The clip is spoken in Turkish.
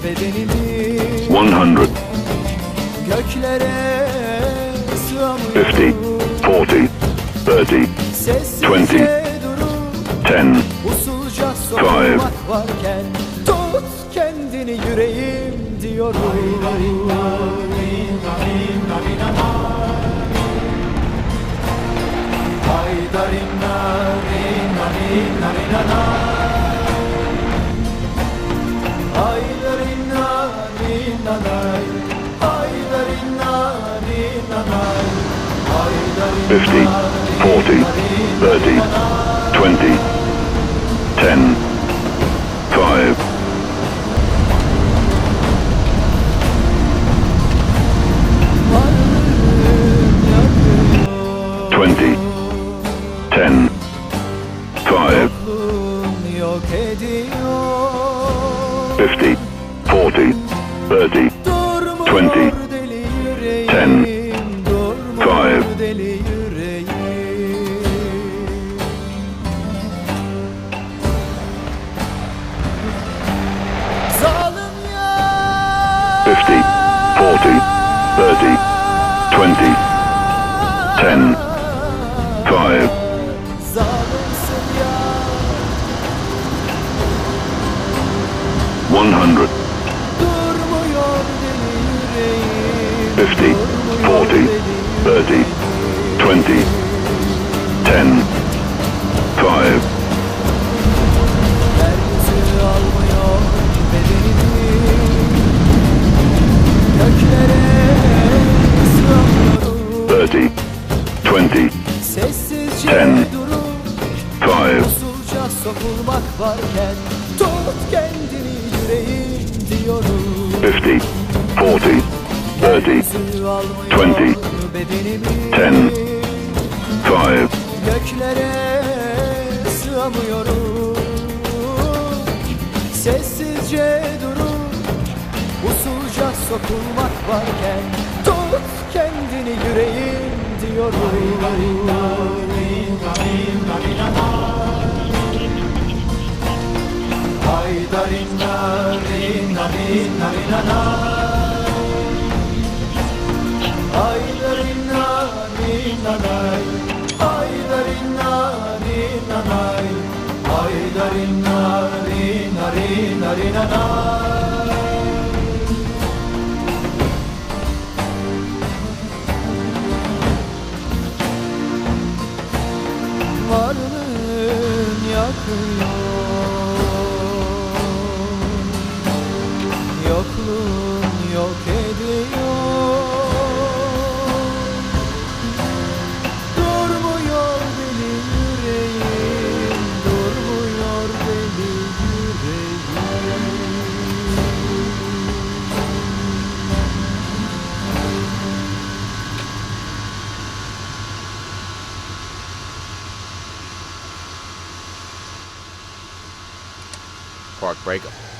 bedenimi 100, göklere 50, 40, 30, sessizce durup 10, usulca sormak varken tut kendini yüreğim diyorum. Fifty, 40, 30, 20, 10, 5, 20, 10, 5, Yok ediyor 50, 40, 30, durmuyor 20, deli 10, yüreğim durmuyor 5, deli yüreğim. Zalim ya 50, 40, 30, 20, 10, 5, zalimsin ya 100, durmuyor deli yüreğim 50, 40, 30, 20, 10, 5, Yeryüzü almıyor bedenimi göklere sığamıyorum 30, 20, sessizce 10, durup 5, usulca sokulmak varken tut kendini yüreğim diyorum. 50, 40, 30, Yeryüzü almıyor 20, bedenimi 10, 5, göklere sığamıyorum sessizce durup usulca sokulmak varken tut kendini yüreğim diyorum. Varlığın yakıyor, yokluğun yok ediyor. Durmuyor deli yüreğim, durmuyor deli yüreğim. Park breaker.